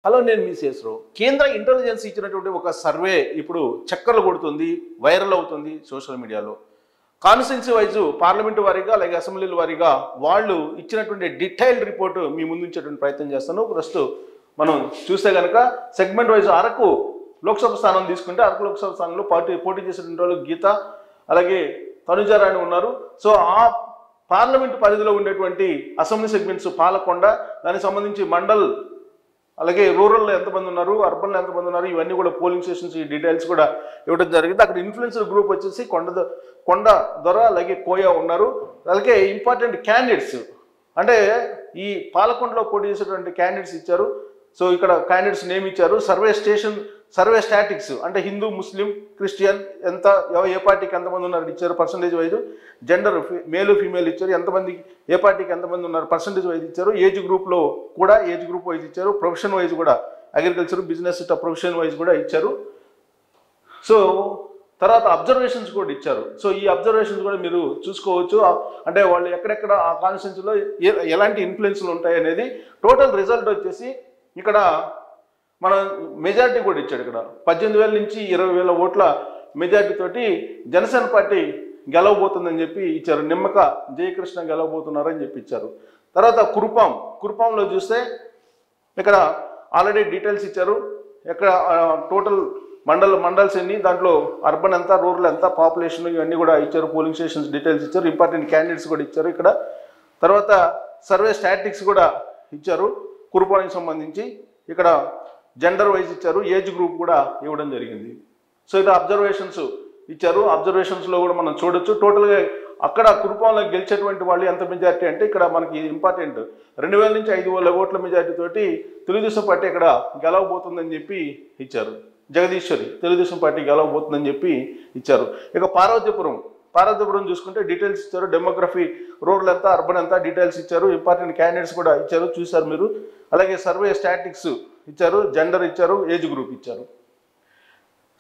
Hello, నేను మీ శేషరావు. కేంద్ర intelligence ఇచ్చినటువంటి ఒక సర్వే ఇప్పుడు చక్కర్లు కొడుతుంది, వైరల్ అవుతుంది సోషల్ మీడియాలో. కాన్స్టిట్యున్సీ వైజ్ పార్లమెంటు వారీగా అలాగే అసెంబ్లీల వారీగా వాళ్ళు ఇచ్చినటువంటి డీటెయిల్డ్ రిపోర్టు మీ ముందు ఉంచేటువంటి ప్రయత్నం చేస్తాను. ప్రస్తుతం మనం చూస్తే కనుక సెగ్మెంట్ వైజ్ అరకు లోక్సభ స్థానం తీసుకుంటే అరకు లోక్సభ స్థానంలో పోటీ చేసినటువంటి వాళ్ళు గీత అలాగే తనుజారాణి ఉన్నారు. సో ఆ పార్లమెంటు పరిధిలో ఉండేటువంటి అసెంబ్లీ సెగ్మెంట్స్ పాలకొండ, దానికి సంబంధించి మండల్ అలాగే రూరల్లో ఎంతమంది ఉన్నారు, అర్బన్లో ఎంతమంది ఉన్నారు, ఇవన్నీ కూడా పోలింగ్ స్టేషన్స్ ఈ డీటెయిల్స్ కూడా ఇవ్వడం జరిగింది. అక్కడ ఇన్ఫ్లుయెన్సర్ గ్రూప్ వచ్చేసి కొండ దొర అలాగే కోయా ఉన్నారు. అలాగే ఇంపార్టెంట్ క్యాండిడేట్స్ అంటే ఈ పాలకొండలో పోటీ చేసేటువంటి క్యాండిడేట్స్ ఇచ్చారు. సో ఇక్కడ క్యాండిడేట్స్ నేమ్ ఇచ్చారు. సర్వే స్టాటిక్స్ అంటే హిందూ, ముస్లిం, క్రిస్టియన్ ఎంత ఏ పార్టీకి ఎంతమంది ఉన్నారు ఇచ్చారు పర్సంటేజ్ వైజ్. జెండర్ మేలు ఫీమేల్ ఇచ్చారు, ఎంతమంది ఏ పార్టీకి ఎంతమంది ఉన్నారు పర్సంటేజ్ వైజ్ ఇచ్చారు. ఏజ్ గ్రూప్లో కూడా ఏజ్ గ్రూప్ వైజ్ ఇచ్చారు. ప్రొఫెషన్ వైజ్ కూడా అగ్రికల్చర్, బిజినెస్ ప్రొఫెషన్ వైజ్ కూడా ఇచ్చారు. సో తర్వాత అబ్జర్వేషన్స్ కూడా ఇచ్చారు. సో ఈ అబ్జర్వేషన్స్ కూడా మీరు చూసుకోవచ్చు. అంటే వాళ్ళు ఎక్కడెక్కడ ఆ కాన్స్టిట్యున్సీలో ఎలాంటి ఇన్ఫ్లుయెన్స్లు ఉంటాయి అనేది. టోటల్ రిజల్ట్ వచ్చేసి ఇక్కడ మన మెజారిటీ కూడా ఇచ్చాడు. ఇక్కడ 18,000 నుంచి 20,000 ఓట్ల మెజారిటీ తోటి జనసేన పార్టీ గెలవబోతుందని చెప్పి ఇచ్చారు. నిమ్మక జయకృష్ణ గెలవబోతున్నారని చెప్పి ఇచ్చారు. తర్వాత కురుపాంలో చూస్తే ఇక్కడ ఆల్రెడీ డీటెయిల్స్ ఇచ్చారు. ఎక్కడ టోటల్ మండల్స్ ఎన్ని, దాంట్లో అర్బన్ ఎంత, రూరల్ ఎంత, పాపులేషన్ ఇవన్నీ కూడా ఇచ్చారు. పోలింగ్ స్టేషన్స్ డీటెయిల్స్ ఇచ్చారు. ఇంపార్టెంట్ క్యాండిడేట్స్ కూడా ఇచ్చారు ఇక్కడ. తర్వాత సర్వే స్టాటిక్స్ కూడా ఇచ్చారు కురుపానికి సంబంధించి. ఇక్కడ జెండర్ వైజ్ ఇచ్చారు, ఏజ్ గ్రూప్ కూడా ఇవ్వడం జరిగింది. సో ఇది అబ్జర్వేషన్స్ ఇచ్చారు. అబ్జర్వేషన్స్లో కూడా మనం చూడొచ్చు. టోటల్గా అక్కడ కురుపాంలో గెలిచేటువంటి వాళ్ళు ఎంత మెజారిటీ అంటే ఇక్కడ మనకి ఇంపార్టెంట్ 2,000 నుంచి 5,000 ఓట్ల మెజారిటీ తోటి తెలుగుదేశం పార్టీ ఇక్కడ గెలవబోతుందని చెప్పి ఇచ్చారు. జగదీశ్వరి తెలుగుదేశం పార్టీ గెలవబోతుందని చెప్పి ఇచ్చారు. ఇక పార్వతీపురం చూసుకుంటే డీటెయిల్స్ ఇచ్చారు. డెమోగ్రఫీ, రూరల్ ఎంత, అర్బన్ ఎంత డీటెయిల్స్ ఇచ్చారు. ఇంపార్టెంట్ క్యాండిడేట్స్ కూడా ఇచ్చారు, చూశారు మీరు. అలాగే సర్వే స్టాటిక్స్ ఇచ్చారు, జెండర్ ఇచ్చారు, ఏజ్ గ్రూప్ ఇచ్చారు.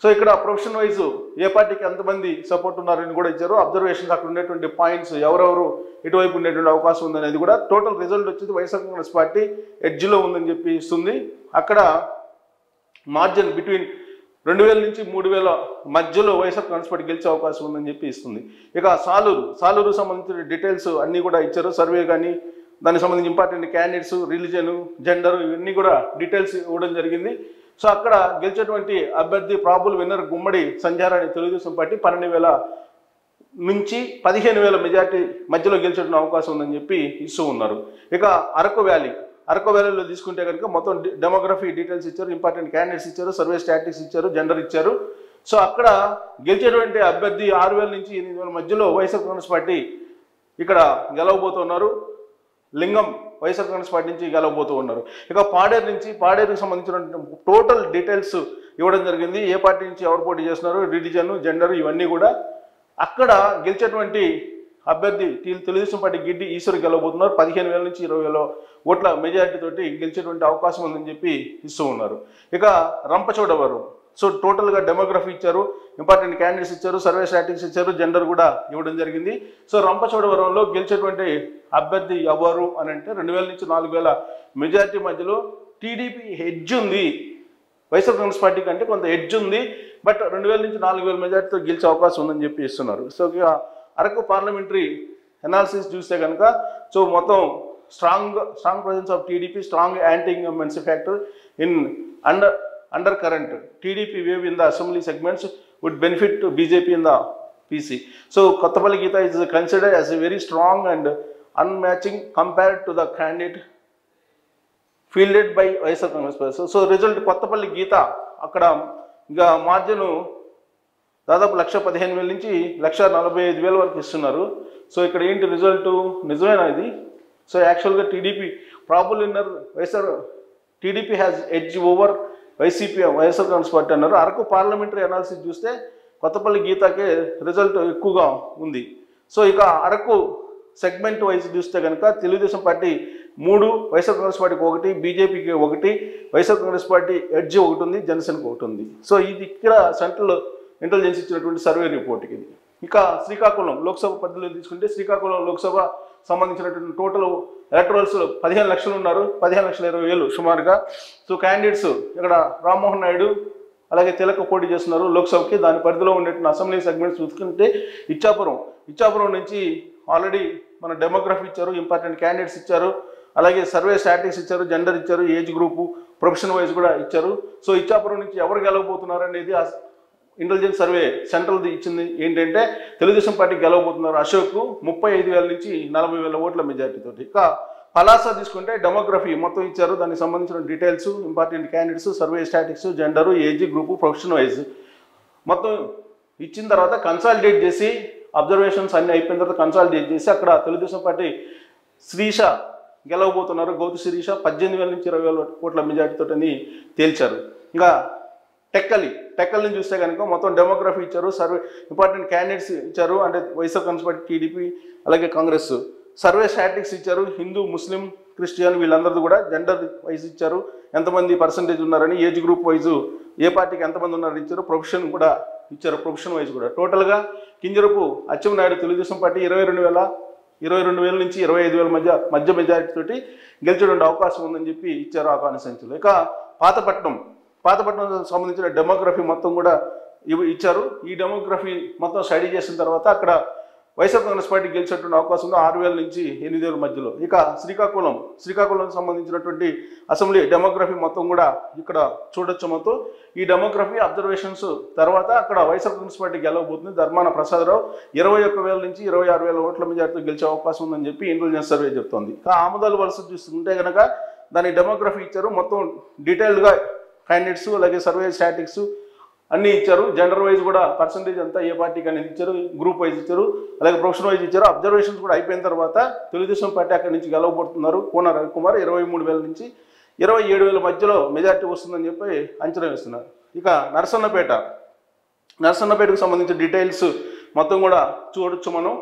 సో ఇక్కడ ప్రొఫెషన్ వైజ్ ఏ పార్టీకి ఎంతమంది సపోర్ట్ ఉన్నారని కూడా ఇచ్చారు. అబ్జర్వేషన్స్ అక్కడ ఉండేటువంటి పాయింట్స్ ఎవరెవరు ఇటువైపు ఉండేటువంటి అవకాశం ఉందనేది కూడా. టోటల్ రిజల్ట్ వచ్చేది వైఎస్ఆర్ కాంగ్రెస్ పార్టీ ఎడ్జ్లో ఉందని చెప్పి ఇస్తుంది. అక్కడ మార్జిన్ బిట్వీన్ 2,000 నుంచి 3,000 మధ్యలో వైఎస్ఆర్ కాంగ్రెస్ పార్టీ గెలిచే అవకాశం ఉందని చెప్పి ఇస్తుంది. ఇక సాలూరు సంబంధించిన డీటెయిల్స్ అన్నీ కూడా ఇచ్చారు. సర్వే కానీ దానికి సంబంధించి ఇంపార్టెంట్ క్యాండిడేట్స్, రిలీజన్, జెండర్ ఇవన్నీ కూడా డీటెయిల్స్ ఇవ్వడం జరిగింది. సో అక్కడ గెలిచేటువంటి అభ్యర్థి ప్రాబుల్ విన్నర్ గుమ్మడి సంధ్యారాణి తెలుగుదేశం పార్టీ 12,000 నుంచి 15,000 మెజార్టీ మధ్యలో గెలిచేటువంటి అవకాశం ఉందని చెప్పి ఇస్తూ ఉన్నారు. ఇక అరకు వ్యాలీలో తీసుకుంటే కనుక మొత్తం డెమోగ్రఫీ డీటెయిల్స్ ఇచ్చారు, ఇంపార్టెంట్ క్యాండిడేట్స్ ఇచ్చారు, సర్వే స్టాటిక్స్ ఇచ్చారు, జెండర్ ఇచ్చారు. సో అక్కడ గెలిచేటువంటి అభ్యర్థి 6,000 నుంచి 8,000 మధ్యలో వైఎస్ఆర్ కాంగ్రెస్ పార్టీ ఇక్కడ గెలవబోతున్నారు. లింగం వైఎస్ఆర్ కాంగ్రెస్ పార్టీ నుంచి గెలవబోతూ ఉన్నారు. ఇక పాడేరుకి సంబంధించిన టోటల్ డీటెయిల్స్ ఇవ్వడం జరిగింది. ఏ పార్టీ నుంచి ఎవరు పోటీ చేస్తున్నారు, రిలీజన్, జెండర్ ఇవన్నీ కూడా. అక్కడ గెలిచేటువంటి అభ్యర్థి తెలుగుదేశం పార్టీ గిడ్డి ఈశ్వర్ గెలవబోతున్నారు. 15,000 నుంచి 20,000 ఓట్ల మెజారిటీ తోటి గెలిచేటువంటి అవకాశం ఉందని చెప్పి ఇస్తూ ఉన్నారు. ఇక రంపచోడవరం. సో టోటల్గా డెమోగ్రఫీ ఇచ్చారు, ఇంపార్టెంట్ క్యాండిడేట్స్ ఇచ్చారు, సర్వే స్టాటిక్స్ ఇచ్చారు, జెండర్ కూడా ఇవ్వడం జరిగింది. సో రంపచోడవరంలో గెలిచేటువంటి అభ్యర్థి ఎవరు అని అంటే 2,000 నుంచి 4,000 మెజారిటీ మధ్యలో టీడీపీ హెడ్జ్ ఉంది. వైఎస్ఆర్ కాంగ్రెస్ పార్టీ కంటే కొంత హెడ్జ్ ఉంది, బట్ 2,000 నుంచి 4,000 మెజారిటీతో గెలిచే అవకాశం ఉందని చెప్పి ఇస్తున్నారు. సో ఇక అరకు పార్లమెంటరీ అనాలిసిస్ చూస్తే కనుక సో మొత్తం strong presence of TDP, strong anti incumbency factor in undercurrent TDP wave in the assembly segments would benefit to BJP in the PC. So Kottapalli Geeta is considered as a very strong and unmatching compared to the candidate fielded by Vaisar Congress Party. So result Kottapalli Geeta అక్కడ ఇంకా margin దాదాపు 1,15,000 నుంచి 1,45,000 వరకు ఇస్తున్నారు. So ఇక్కడ ఏంటి result, నిజమేనా ఇది? సో యాక్చువల్గా TDP probable winner TDP has edge over YSR Congress party అన్నారు. అరకు పార్లమెంటరీ అనాలిసిస్ చూస్తే కొత్తపల్లి గీతాకే రిజల్ట్ ఎక్కువగా ఉంది. సో ఇక అరకు సెగ్మెంట్ వైజ్ చూస్తే కనుక తెలుగుదేశం పార్టీ 3, వైఎస్ఆర్ కాంగ్రెస్ పార్టీకి 1, బీజేపీకి 1, వైఎస్ఆర్ కాంగ్రెస్ పార్టీ ఎడ్జ్ 1 ఉంది, జనసేనకు 1 ఉంది. సో ఇది ఇక్కడ సెంట్రల్ ఇంటెలిజెన్స్ ఇచ్చినటువంటి సర్వే రిపోర్ట్కి ఇది. ఇక శ్రీకాకుళం లోక్సభ పరిధిలో తీసుకుంటే శ్రీకాకుళం లోక్సభ సంబంధించినటువంటి టోటల్ ఎలక్టరల్స్ 15 లక్షలు ఉన్నారు, 15,20,000 సుమారుగా. సో క్యాండిడేట్స్ ఇక్కడ రామ్మోహన్ నాయుడు అలాగే తిలక్ పోటీ చేస్తున్నారు లోక్సభకి. దాని పరిధిలో ఉండేటువంటి అసెంబ్లీ సెగ్మెంట్స్ చూసుకుంటే ఇచ్చాపురం నుంచి ఆల్రెడీ మన డెమోగ్రఫీ ఇచ్చారు, ఇంపార్టెంట్ క్యాండిడేట్స్ ఇచ్చారు, అలాగే సర్వే స్టాటిక్స్ ఇచ్చారు, జెండర్ ఇచ్చారు, ఏజ్ గ్రూపు, ప్రొఫెషన్ వైజ్ కూడా ఇచ్చారు. సో ఇచ్చాపురం నుంచి ఎవరు గెలవబోతున్నారు అనేది ఇంటెలిజెన్స్ సర్వే సెంట్రల్ది ఇచ్చింది ఏంటంటే తెలుగుదేశం పార్టీ గెలవబోతున్నారు అశోక్ 35,000 నుంచి 40,000 ఓట్ల మెజార్టీతో. ఇక పలాస తీసుకుంటే డెమోగ్రఫీ మొత్తం ఇచ్చారు, దానికి సంబంధించిన details, important candidates, survey statics, gender, age group, profession wise మొత్తం ఇచ్చిన తర్వాత కన్సాలిడేట్ చేసి అబ్జర్వేషన్స్ అన్ని అయిపోయిన తర్వాత కన్సాలిడేట్ చేసి అక్కడ తెలుగుదేశం పార్టీ శిరీష గెలవబోతున్నారు. గౌతు శిరీష 18,000 నుంచి 20,000 ఓట్ల మెజార్టీతో అని తేల్చారు. ఇంకా టెక్కల్ని చూస్తే కనుక మొత్తం డెమోగ్రఫీ ఇచ్చారు, సర్వే ఇంపార్టెంట్ క్యాండిడేట్స్ ఇచ్చారు, అంటే వైఎస్ఆర్ కాంగ్రెస్ పార్టీ, టీడీపీ, అలాగే కాంగ్రెస్, సర్వే స్టాటిక్స్ ఇచ్చారు, హిందూ, ముస్లిం, క్రిస్టియన్ వీళ్ళందరూ కూడా జెండర్ వైజ్ ఇచ్చారు, ఎంతమంది పర్సంటేజ్ ఉన్నారని, ఏజ్ గ్రూప్ వైజు ఏ పార్టీకి ఎంతమంది ఉన్నారని ఇచ్చారు, ప్రొఫెషన్ కూడా ఇచ్చారు, ప్రొఫెషన్ వైజ్ కూడా. టోటల్గా కింజరపు అచ్చెన్నాయుడు తెలుగుదేశం పార్టీ 22,000 నుంచి 25,000 మధ్య మెజారిటీ తోటి గెలిచేటువంటి అవకాశం ఉందని చెప్పి ఇచ్చారు ఆ కాన్స్టిట్యున్సీలో. ఇక పాతపట్నం సంబంధించిన డెమోగ్రఫీ మొత్తం కూడా ఇచ్చారు. ఈ డెమోగ్రఫీ మొత్తం స్టడీ చేసిన తర్వాత అక్కడ వైఎస్ఆర్ కాంగ్రెస్ పార్టీ గెలిచేటువంటి అవకాశం ఉంది 6,000 నుంచి 8,000 మధ్యలో. ఇక శ్రీకాకుళం సంబంధించినటువంటి అసెంబ్లీ డెమోగ్రఫీ మొత్తం కూడా ఇక్కడ చూడొచ్చు. మొత్తం ఈ డెమోగ్రఫీ అబ్జర్వేషన్స్ తర్వాత అక్కడ వైఎస్ఆర్ కాంగ్రెస్ పార్టీ గెలవబోతుంది. ధర్మాన ప్రసాదరావు 21,000 నుంచి 26,000 ఓట్ల మెజార్టీతో గెలిచే అవకాశం ఉందని చెప్పి ఇంటెలిజెన్స్ సర్వే చెప్తోంది. ఇక ఆమదాలు వలస చూస్తుంటే కనుక దాని డెమోగ్రఫీ ఇచ్చారు, మొత్తం డీటెయిల్డ్గా క్యాండిడేట్స్ అలాగే సర్వే స్టాటిక్స్ అన్నీ ఇచ్చారు, జెండర్ వైజ్ కూడా పర్సంటేజ్ అంతా ఏ పార్టీకి అనేది ఇచ్చారు, గ్రూప్ వైజ్ ఇచ్చారు, అలాగే ప్రొఫెషన్ వైజ్ ఇచ్చారు. అబ్జర్వేషన్స్ కూడా అయిపోయిన తర్వాత తెలుగుదేశం పార్టీ అక్కడి నుంచి గెలవబోతున్నారు. కోన రవికుమార్ 23,000 నుంచి 27,000 మధ్యలో మెజార్టీ వస్తుందని చెప్పి అంచనా వేస్తున్నారు. ఇక నర్సన్నపేటకు సంబంధించిన డీటెయిల్స్ మొత్తం కూడా చూడొచ్చు మనం.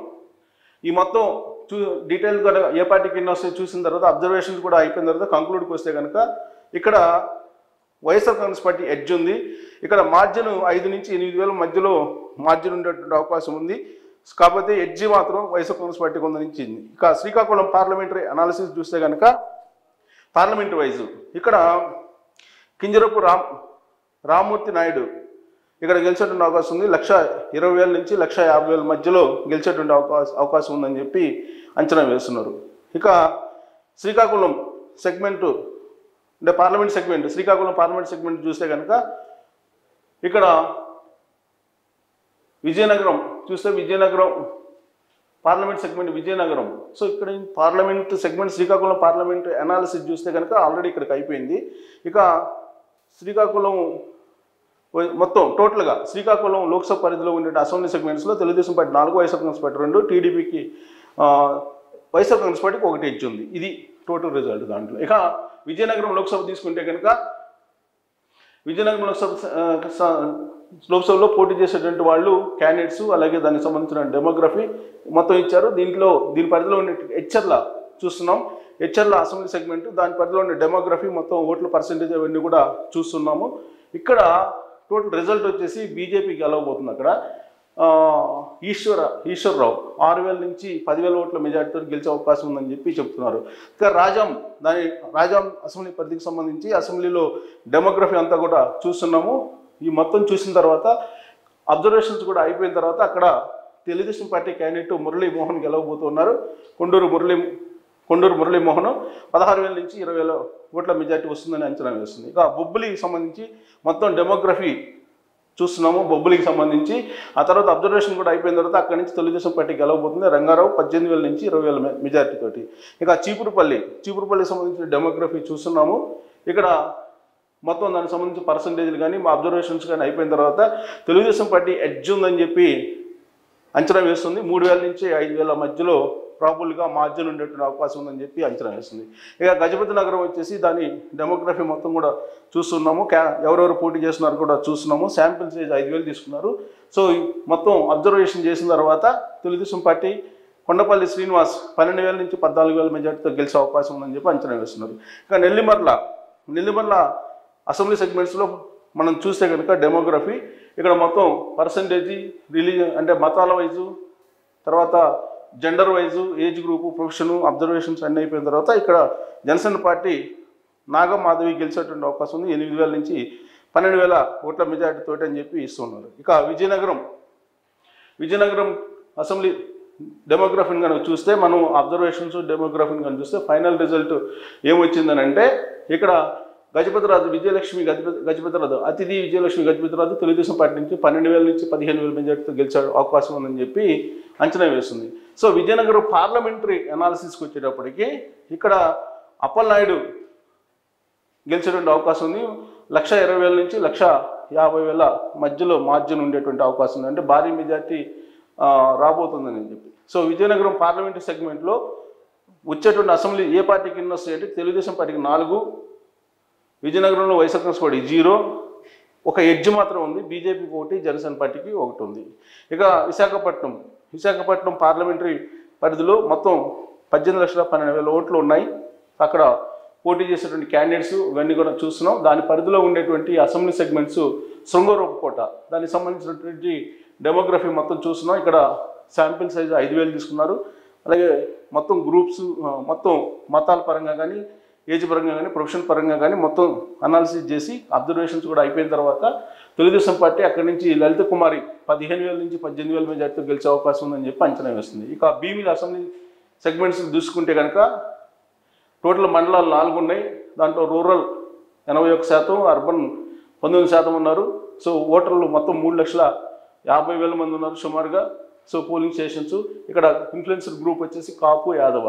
ఈ మొత్తం డీటెయిల్స్ కూడా ఏ పార్టీకి ఎన్ని వస్తాయి చూసిన తర్వాత అబ్జర్వేషన్స్ కూడా అయిపోయిన తర్వాత కంక్లూడ్కి వస్తే కనుక ఇక్కడ వైఎస్ఆర్ కాంగ్రెస్ పార్టీ ఎడ్జ్ ఉంది. ఇక్కడ మార్జిన్ 5 నుంచి 8,000 మధ్యలో మార్జిన్ ఉండేటువంటి అవకాశం ఉంది. కాకపోతే ఎడ్జి మాత్రం వైఎస్ఆర్ కాంగ్రెస్ పార్టీ కొందరించింది. ఇక శ్రీకాకుళం పార్లమెంటరీ అనాలిసిస్ చూస్తే కనుక పార్లమెంట్ వైజ్ ఇక్కడ కింజరపు రామ్మూర్తి నాయుడు ఇక్కడ గెలిచేటువంటి అవకాశం ఉంది. 1,20,000 నుంచి 1,50,000 మధ్యలో గెలిచేటువంటి అవకాశం ఉందని చెప్పి అంచనా వేస్తున్నారు. ఇక శ్రీకాకుళం సెగ్మెంటు అంటే శ్రీకాకుళం పార్లమెంట్ సెగ్మెంట్ చూస్తే కనుక ఇక్కడ Vizianagaram parliament segment Vizianagaram. So ఇక్కడ parliament segment Srikakulam parliament analysis చూస్తే కనుక ఆల్రెడీ ఇక్కడికి అయిపోయింది. ఇక శ్రీకాకుళం మొత్తం టోటల్గా శ్రీకాకుళం లోక్సభ పరిధిలో ఉండే అసెంబ్లీ సెగ్మెంట్స్లో Telugu Desam party 4, YSR Congress party 2, టీడీపీకి వైఎస్ఆర్ కాంగ్రెస్ పార్టీకి 1 ఎడ్జ్ ఉంది. ఇది టోటల్ రిజల్ట్ దాంట్లో. ఇక విజయనగరం లోక్సభ తీసుకుంటే కనుక విజయనగరం లోక్సభలో పోటీ చేసేటువంటి వాళ్ళు క్యాండిడేట్స్ అలాగే దానికి సంబంధించిన డెమోగ్రఫీ మొత్తం ఇచ్చారు. దీని పరిధిలో ఉండే హెచ్చర్ల చూస్తున్నాం. హెచ్చర్ల అసెంబ్లీ సెగ్మెంట్ దాని పరిధిలో ఉండే డెమోగ్రఫీ మొత్తం ఓట్ల పర్సెంటేజ్ అవన్నీ కూడా చూస్తున్నాము. ఇక్కడ టోటల్ రిజల్ట్ వచ్చేసి బీజేపీ గెలవబోతుంది. అక్కడ ఈశ్వర్రావు 6,000 నుంచి 10,000 ఓట్ల మెజార్టీతో గెలిచే అవకాశం ఉందని చెప్పి చెప్తున్నారు. ఇక రాజాం అసెంబ్లీ పరిధికి సంబంధించి అసెంబ్లీలో డెమోగ్రఫీ అంతా కూడా చూస్తున్నాము. ఈ మొత్తం చూసిన తర్వాత అబ్జర్వేషన్స్ కూడా అయిపోయిన తర్వాత అక్కడ తెలుగుదేశం పార్టీ క్యాండిడేట్ మురళీమోహన్ గెలవబోతున్నారు. కొండూరు మురళీమోహన్ 16,000 నుంచి 20,000 ఓట్ల మెజార్టీ వస్తుందని అంచనా వేస్తుంది. ఇక బొబ్బిలికి సంబంధించి మొత్తం డెమోగ్రఫీ చూస్తున్నాము. బొబ్బిలికి సంబంధించి ఆ తర్వాత అబ్జర్వేషన్ కూడా అయిపోయిన తర్వాత అక్కడి నుంచి తెలుగుదేశం పార్టీ గెలవబోతుంది. రంగారావు 18,000 నుంచి 20,000 మెజార్టీ తోటి. ఇక చీపురుపల్లికి సంబంధించిన డెమోగ్రఫీ చూస్తున్నాము. ఇక్కడ మొత్తం దానికి సంబంధించిన పర్సంటేజ్లు కానీ మా అబ్జర్వేషన్స్ కానీ అయిపోయిన తర్వాత తెలుగుదేశం పార్టీ ఎడ్జ్ ఉందని చెప్పి అంచనా వేస్తుంది. 3,000 నుంచి 5,000 మధ్యలో ప్రాబుల్గా మార్జిన్ ఉండేటువంటి అవకాశం ఉందని చెప్పి అంచనా వేస్తుంది. ఇక గజపతి నగరం వచ్చేసి దాని డెమోగ్రఫీ మొత్తం కూడా చూస్తున్నాము. ఎవరెవరు పోటీ చేస్తున్నారు కూడా చూస్తున్నాము. శాంపిల్ సైజ్ 5,000 తీసుకున్నారు. సో మొత్తం అబ్జర్వేషన్ చేసిన తర్వాత తెలుగుదేశం పార్టీ కొండపల్లి శ్రీనివాస్ 12,000 నుంచి 14,000 మెజార్టీతో గెలిచే అవకాశం ఉందని చెప్పి అంచనా వేస్తున్నారు. ఇక నెల్లిమర్ల అసెంబ్లీ సెగ్మెంట్స్లో మనం చూస్తే కనుక డెమోగ్రఫీ ఇక్కడ మొత్తం పర్సంటేజీ రిలీజన్ అంటే మతాల వైజు తర్వాత gender wise age group profession observations అన్నీ అయిపోయిన తర్వాత ఇక్కడ జనసేన పార్టీ నాగమాధవి గెలిచేటువంటి అవకాశం ఉంది. 8,000 నుంచి 12,000 ఓట్ల మెజార్టీతో అని చెప్పి ఇస్తున్నారు. ఇక విజయనగరం అసెంబ్లీ డెమోగ్రఫీని కనుక చూస్తే మనం అబ్జర్వేషన్స్ డెమోగ్రఫీని కనుక చూస్తే ఫైనల్ రిజల్ట్ ఏమొచ్చిందని అంటే ఇక్కడ గజపతిరాజు విజయలక్ష్మి గజపతిరాజు అతిథి విజయలక్ష్మి గజపతిరాజు తెలుగుదేశం పార్టీ నుంచి 12,000 నుంచి 15,000 మెజార్టీతో గెలిచే అవకాశం ఉందని చెప్పి అంచనా వేస్తుంది. సో విజయనగరం పార్లమెంటరీ అనాలిసిస్కి వచ్చేటప్పటికి ఇక్కడ అప్పలనాయుడు గెలిచేటువంటి అవకాశం ఉంది. 1,20,000 నుంచి 1,50,000 మధ్యలో మార్జిన్ ఉండేటువంటి అవకాశం ఉంది. అంటే భారీ మెజార్టీ రాబోతుందని చెప్పి. సో విజయనగరం పార్లమెంటరీ సెగ్మెంట్లో వచ్చేటువంటి అసెంబ్లీ ఏ పార్టీకి ఎన్ని వస్తాయి అంటే తెలుగుదేశం పార్టీకి 4, విజయనగరంలో వైఎస్ఆర్ కాంగ్రెస్ పార్టీ 0, ఒక ఎడ్జ్ మాత్రం ఉంది, బీజేపీకి 1, జనసేన పార్టీకి 1 ఉంది. ఇక విశాఖపట్నం పార్లమెంటరీ పరిధిలో మొత్తం 18,12,000 ఓట్లు ఉన్నాయి. అక్కడ పోటీ చేసేటువంటి క్యాండిడేట్స్ ఇవన్నీ కూడా చూస్తున్నాం. దాని పరిధిలో ఉండేటువంటి అసెంబ్లీ సెగ్మెంట్స్ శృంగవరపుకోట, దానికి సంబంధించినటువంటి డెమోగ్రఫీ మొత్తం చూస్తున్నాం. ఇక్కడ శాంపిల్ సైజు 5,000 తీసుకున్నారు. అలాగే మొత్తం గ్రూప్స్ మొత్తం మతాల పరంగా కానీ ఏజ్ పరంగా కానీ ప్రొఫెషన్ పరంగా కానీ మొత్తం అనాలిసిస్ చేసి అబ్జర్వేషన్స్ కూడా అయిపోయిన తర్వాత తెలుగుదేశం పార్టీ అక్కడి నుంచి లలిత కుమారి 15,000 నుంచి 18,000 మెజార్టీతో గెలిచే అవకాశం ఉందని చెప్పి అంచనా వేస్తుంది. ఇక భీమిలి అసెంబ్లీ సెగ్మెంట్స్ చూసుకుంటే కనుక టోటల్ మండలాలు 4 ఉన్నాయి. దాంట్లో రూరల్ 81%, అర్బన్ 19% ఉన్నారు. సో ఓటర్లు మొత్తం 3,50,000 మంది ఉన్నారు సుమారుగా. సో పోలింగ్ స్టేషన్స్ ఇక్కడ ఇన్ఫ్లుయెన్సర్ గ్రూప్ వచ్చేసి కాపు యాదవ.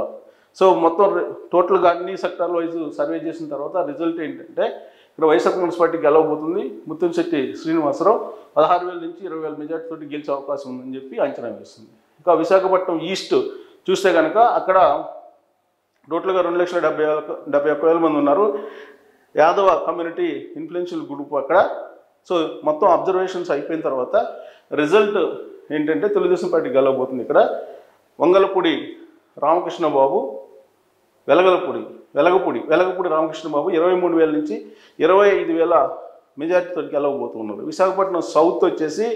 సో మొత్తం టోటల్గా అన్ని సెక్టార్ వైజ్ సర్వే చేసిన తర్వాత రిజల్ట్ ఏంటంటే ఇక్కడ వైఎస్ఆర్ కాంగ్రెస్ పార్టీ గెలవబోతుంది. ముత్తంశెట్టి శ్రీనివాసరావు 16,000 నుంచి 20,000 మెజార్టీ తోటి గెలిచే అవకాశం ఉందని చెప్పి అంచనా వేస్తుంది. ఇక విశాఖపట్నం ఈస్ట్ చూస్తే కనుక అక్కడ టోటల్గా 2,71,000 మంది ఉన్నారు. యాదవ కమ్యూనిటీ ఇన్ఫ్లుయెన్షియల్ గ్రూప్ అక్కడ. సో మొత్తం అబ్జర్వేషన్స్ అయిపోయిన తర్వాత రిజల్ట్ ఏంటంటే తెలుగుదేశం పార్టీ గెలవబోతుంది. ఇక్కడ వంగలపూడి రామకృష్ణబాబు వెలగపూడి రామకృష్ణబాబు 23,000 నుంచి 25,000 మెజార్టీతో గెలవబోతున్నారు. విశాఖపట్నం సౌత్ వచ్చేసి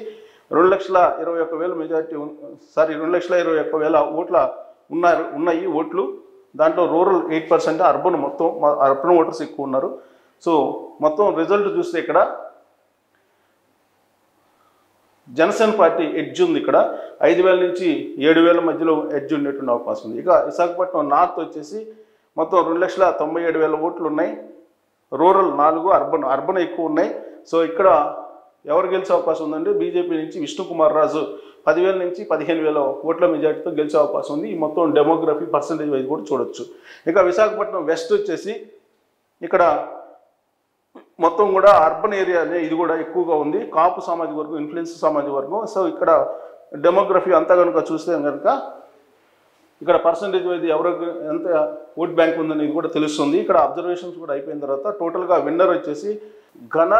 2,21,000 మెజార్టీ 2,21,000 ఓట్ల ఉన్నాయి ఓట్లు. దాంట్లో రూరల్ 8%, అర్బన్ ఓటర్స్ ఎక్కువ ఉన్నారు. సో మొత్తం రిజల్ట్ చూస్తే ఇక్కడ జనసేన పార్టీ ఎడ్జ్ ఉంది. ఇక్కడ 5,000 నుంచి 7,000 మధ్యలో ఎడ్జ్ ఉండేటువంటి అవకాశం ఉంది. ఇక విశాఖపట్నం నార్త్ వచ్చేసి మొత్తం 2,97,000 ఓట్లు ఉన్నాయి. రూరల్ 4, అర్బన్ ఎక్కువ ఉన్నాయి. సో ఇక్కడ ఎవరు గెలిచే అవకాశం ఉందంటే బీజేపీ నుంచి విష్ణుకుమార్ రాజు 10,000 నుంచి 15,000 ఓట్ల మెజార్టీతో గెలిచే అవకాశం ఉంది. ఈ మొత్తం డెమోగ్రఫీ పర్సంటేజ్ వైజ్ కూడా చూడొచ్చు. ఇక విశాఖపట్నం వెస్ట్ వచ్చేసి ఇక్కడ మొత్తం కూడా అర్బన్ ఏరియానే ఇది కూడా ఎక్కువగా ఉంది. కాపు సామాజిక వర్గం, ఇన్ఫ్లుయెన్స్ సామాజిక వర్గం. సో ఇక్కడ డెమోగ్రఫీ అంతా కనుక చూస్తే కనుక ఇక్కడ పర్సంటేజ్ వైజ్ ఎవరికి ఎంత ఓట్ బ్యాంక్ ఉందనేది కూడా తెలుస్తుంది. ఇక్కడ అబ్జర్వేషన్స్ కూడా అయిపోయిన తర్వాత టోటల్గా విన్నర్ వచ్చేసి ఘన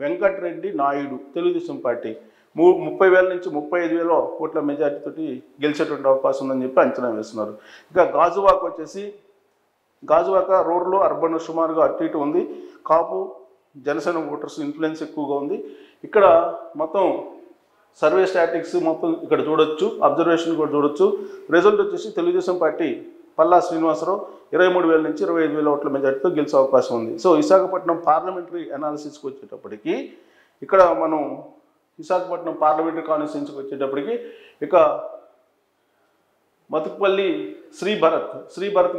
వెంకటరెడ్డి నాయుడు తెలుగుదేశం పార్టీ 30,000 నుంచి 35,000 ఓట్ల మెజార్టీతోటి గెలిచేటువంటి అవకాశం ఉందని చెప్పి అంచనా వేస్తున్నారు. ఇక గాజువాక రూరల్ అర్బన్ సుమారుగా అటు ఇటు ఉంది. కాపు జనసేన ఓటర్స్ ఇన్ఫ్లుయెన్స్ ఎక్కువగా ఉంది. ఇక్కడ మొత్తం సర్వే స్టాటిక్స్ మొత్తం ఇక్కడ చూడొచ్చు, అబ్జర్వేషన్ కూడా చూడొచ్చు. రిజల్ట్ వచ్చేసి తెలుగుదేశం పార్టీ పల్లా శ్రీనివాసరావు 23,000 నుంచి 25,000 ఓట్ల మెజార్టీతో గెలిచే అవకాశం ఉంది. సో విశాఖపట్నం పార్లమెంటరీ అనాలిసిస్కి వచ్చేటప్పటికి ఇక్కడ మనం విశాఖపట్నం పార్లమెంటరీ కాన్స్టిట్యున్సీకి వచ్చేటప్పటికి ఇక మతుకుపల్లి శ్రీభరత్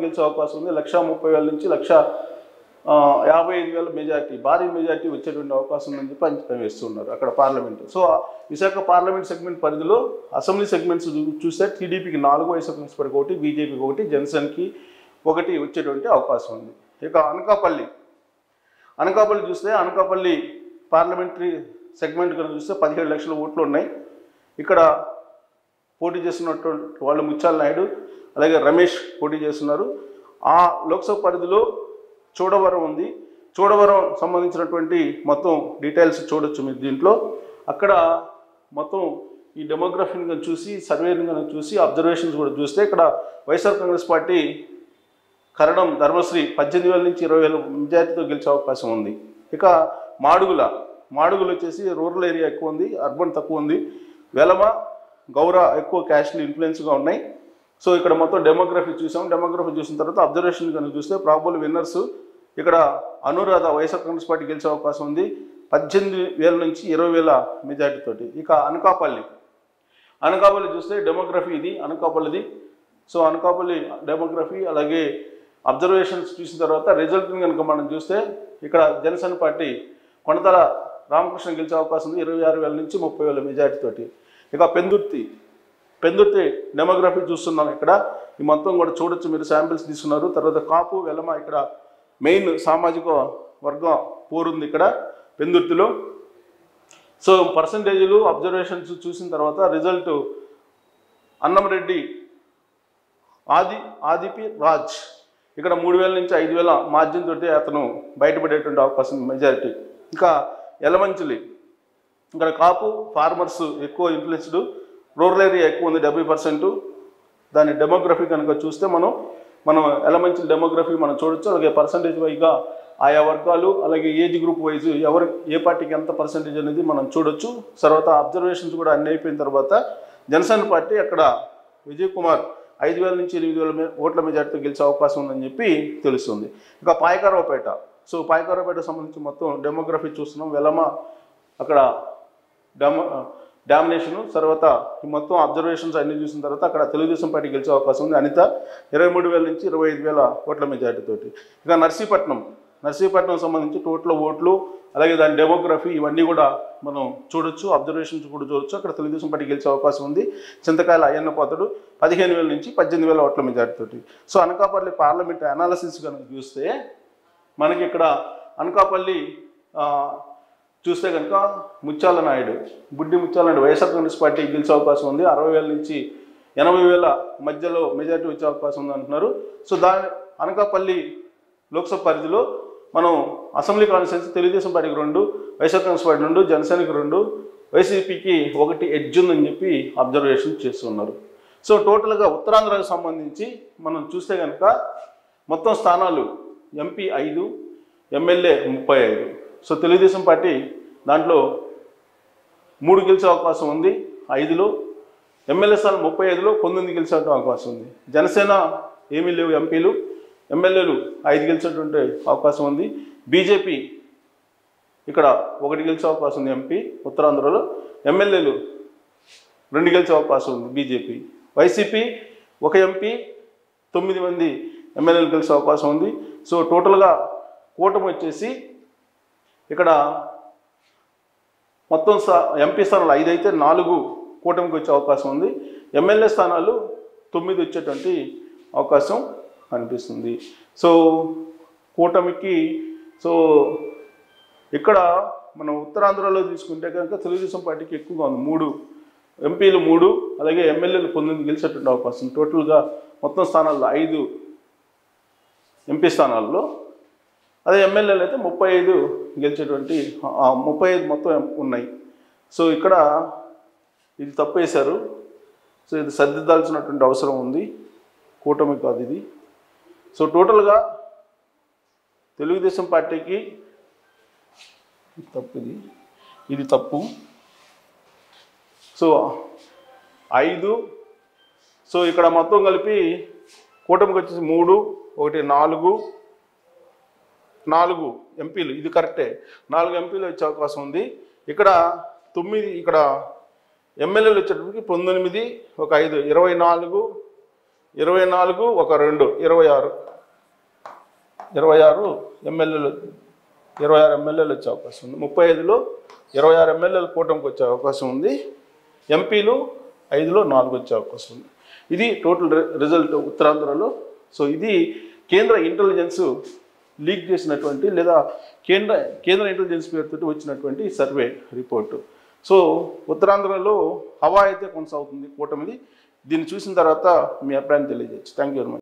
గెలిచే అవకాశం ఉంది. 1,30,000 నుంచి 1,55,000 మెజార్టీ, భారీ మెజార్టీ వచ్చేటువంటి అవకాశం ఉందని చెప్పి అంచనా వేస్తున్నారు అక్కడ parliament. So Visakha parliament segment పరిధిలో అసెంబ్లీ సెగ్మెంట్స్ చూస్తే టీడీపీకి 4, వైఎస్ఆర్ కాంగ్రెస్ పార్టీకి 1, బీజేపీకి 1, జనసేనకి 1 వచ్చేటువంటి అవకాశం ఉంది. ఇక అనకాపల్లి చూస్తే అనకాపల్లి పార్లమెంటరీ సెగ్మెంట్ కనుక చూస్తే 17 లక్షల ఓట్లు ఉన్నాయి. ఇక్కడ పోటీ చేస్తున్నటువంటి వాళ్ళు ముత్యాల నాయుడు అలాగే రమేష్ పోటీ చేస్తున్నారు. ఆ లోక్సభ పరిధిలో చోడవరం ఉంది. చోడవరం సంబంధించినటువంటి మొత్తం డీటెయిల్స్ చూడొచ్చు మీరు దీంట్లో. అక్కడ మొత్తం ఈ డెమోగ్రఫీని కనుక చూసి సర్వేని కనుక చూసి అబ్జర్వేషన్స్ కూడా చూస్తే ఇక్కడ వైఎస్ఆర్ కాంగ్రెస్ పార్టీ కరణం ధర్మశ్రీ 18,000 నుంచి 20,000 మెజార్టీతో గెలిచే అవకాశం ఉంది. ఇక మాడుగులు వచ్చేసి రూరల్ ఏరియా ఎక్కువ ఉంది, అర్బన్ తక్కువ ఉంది. వెలమ గౌర ఎక్కువ క్యాస్ట్లు ఇన్ఫ్లుయెన్స్గా ఉన్నాయి. సో ఇక్కడ మొత్తం డెమోగ్రఫీ చూసాం. డెమోగ్రఫీ చూసిన తర్వాత అబ్జర్వేషన్ కనుక చూస్తే ప్రాబబుల్ విన్నర్స్ ఇక్కడ అనురాధ వైఎస్ఆర్ కాంగ్రెస్ పార్టీ గెలిచే అవకాశం ఉంది 18,000 నుంచి 20,000 మెజార్టీ తోటి. ఇక అనకాపల్లి చూస్తే డెమోగ్రఫీ ఇది అనకాపల్లిది. సో అనకాపల్లి డెమోగ్రఫీ అలాగే అబ్జర్వేషన్స్ చూసిన తర్వాత రిజల్ట్ని కనుక మనం చూస్తే ఇక్కడ జనసేన పార్టీ కొణతాల రామకృష్ణ గెలిచే అవకాశం ఉంది 26,000 నుంచి 30,000 మెజార్టీ తోటి. ఇక పెందుర్తి డెమోగ్రఫీ చూస్తున్నాం. ఇక్కడ ఈ మొత్తం కూడా చూడొచ్చు, మీరు శాంపిల్స్ తీసుకున్నారు. తర్వాత కాపు వెలమ ఇక్కడ మెయిన్ సామాజిక వర్గం పోరుంది ఇక్కడ పెందుర్తిలో. సో పర్సంటేజీలు అబ్జర్వేషన్స్ చూసిన తర్వాత రిజల్ట్ అన్నంరెడ్డి ఆదిపి రాజ్ ఇక్కడ 3,000 నుంచి 5,000 మార్జిన్ తోటి అతను బయటపడేటువంటి అవకాశం మెజారిటీ. ఇంకా ఎలమంచిలి ఇక్కడ కాపు ఫార్మర్స్ ఎక్కువ ఇన్ఫ్లుయెన్స్డ్, రూరల్ ఏరియా ఎక్కువ ఉంది 70%. దాని డెమోగ్రఫీ కనుక చూస్తే మనం ఎలమంచిలి డెమోగ్రఫీ మనం చూడొచ్చు. అలాగే పర్సంటేజ్ వైజ్గా ఆయా వర్గాలు అలాగే ఏజ్ గ్రూప్ వైజ్ ఏ పార్టీకి ఎంత పర్సంటేజ్ అనేది మనం చూడొచ్చు. తర్వాత అబ్జర్వేషన్స్ కూడా అన్ని అయిపోయిన తర్వాత జనసేన పార్టీ అక్కడ విజయ్ కుమార్ 5,000 నుంచి 8,000 ఓట్ల మెజార్టీతో గెలిచే అవకాశం ఉందని చెప్పి తెలుస్తుంది. ఇంకా పాయకారావుపేట, సో పాయకారావుపేట సంబంధించి మొత్తం డెమోగ్రఫీ చూస్తున్నాం. వెలమ అక్కడ డామినేషను. తర్వాత ఈ మొత్తం అబ్జర్వేషన్స్ అన్ని చూసిన తర్వాత అక్కడ తెలుగుదేశం పార్టీ గెలిచే అవకాశం ఉంది. అనిత 23,000 నుంచి 25,000 ఓట్ల మెజార్టీతోటి. ఇక నర్సీపట్నం సంబంధించి టోటల్ ఓట్లు అలాగే దాని డెమోగ్రఫీ ఇవన్నీ కూడా మనం చూడొచ్చు, అబ్జర్వేషన్స్ కూడా చూడొచ్చు. అక్కడ తెలుగుదేశం పార్టీ గెలిచే అవకాశం ఉంది. చింతకాయల అయ్యన్న పోతడు 15,000 నుంచి 18,000 ఓట్ల మెజార్టీతోటి. సో అనకాపల్లి పార్లమెంట్ అనాలిసిస్ కనుక చూస్తే మనకి ఇక్కడ అనకాపల్లి చూస్తే కనుక బుడ్డి ముత్యాల నాయుడు వైఎస్ఆర్ కాంగ్రెస్ పార్టీ గెలిచే అవకాశం ఉంది. 60,000 నుంచి 80,000 మధ్యలో మెజార్టీ వచ్చే అవకాశం ఉంది అంటున్నారు. సో అనకాపల్లి లోక్సభ పరిధిలో మనం అసెంబ్లీ కాన్స్టిట్యున్సీ తెలుగుదేశం పార్టీకి 2, వైఎస్ఆర్ కాంగ్రెస్ పార్టీ 2, జనసేనకి 2, వైసీపీకి 1 ఎడ్జ్ ఉందని చెప్పి అబ్జర్వేషన్ చేస్తున్నారు. సో టోటల్గా ఉత్తరాంధ్రకు సంబంధించి మనం చూస్తే కనుక మొత్తం స్థానాలు MP 5, MLA 35. So Telugu Desam party దాంట్లో 3 గెలిచే అవకాశం ఉంది 5లో, ఎమ్మెల్యే స్థానం 35లో 19 గెలిచే అవకాశం ఉంది. జనసేన ఏమీ లేవు ఎంపీలు, ఎమ్మెల్యేలు 5 గెలిచేటువంటి అవకాశం ఉంది. బీజేపీ ఇక్కడ 1 గెలిచే అవకాశం ఉంది ఎంపీ ఉత్తరాంధ్రలో, ఎమ్మెల్యేలు 2 గెలిచే అవకాశం ఉంది బీజేపీ. వైసీపీ 1 ఎంపీ 9 మంది ఎమ్మెల్యేలు గెలిచే అవకాశం ఉంది. సో టోటల్గా కూటమి వచ్చేసి ఇక్కడ మొత్తం ఎంపీ స్థానాలు 5 అయితే 4 కూటమికి వచ్చే అవకాశం ఉంది. ఎమ్మెల్యే స్థానాలు 9 వచ్చేటువంటి అవకాశం అనిపిస్తుంది. సో కూటమికి సో ఇక్కడ మనం ఉత్తరాంధ్రలో తీసుకుంటే కనుక తెలుగుదేశం పార్టీకి ఎక్కువగా ఉంది. 3 ఎంపీలు 3 అలాగే ఎమ్మెల్యేలు 19 గెలిచేటువంటి అవకాశం. టోటల్గా మొత్తం స్థానాల్లో 5 ఎంపీ స్థానాల్లో, అదే ఎమ్మెల్యేలు అయితే 35 గెలిచేటువంటి 35 మొత్తం ఉన్నాయి. సో ఇక్కడ ఇది తప్పు వేశారు. సో ఇది సర్దిద్దాల్సినటువంటి అవసరం ఉంది, కూటమి కాదు ఇది. సో టోటల్గా తెలుగుదేశం పార్టీకి తప్పు, ఇది తప్పు. సో 5, సో ఇక్కడ మొత్తం కలిపి కూటమికి వచ్చేసి 3, 1, 4 ఎంపీలు, ఇది కరెక్టే, 4 ఎంపీలు వచ్చే అవకాశం ఉంది. ఇక్కడ 9, ఇక్కడ ఎమ్మెల్యేలు వచ్చేటప్పటికి 19, 1, 5, 24, 1, 2, 26 ఎమ్మెల్యేలు, 26 ఎమ్మెల్యేలు వచ్చే అవకాశం ఉంది. 35లో 26 ఎమ్మెల్యేలు కూటమికి వచ్చే అవకాశం ఉంది. ఎంపీలు 5లో 4 వచ్చే అవకాశం ఉంది. ఇది టోటల్ రిజల్ట్ ఉత్తరాంధ్రలో. సో ఇది కేంద్ర ఇంటెలిజెన్స్ లీక్ చేసినటువంటి లేదా కేంద్ర ఇంటెలిజెన్స్ పేరుతో వచ్చినటువంటి సర్వే రిపోర్టు. సో ఉత్తరాంధ్రలో హవా అయితే కొనసాగుతుంది కూటమిది. దీన్ని చూసిన తర్వాత మీ అభిప్రాయం తెలియజేయచ్చు. Thank you very much.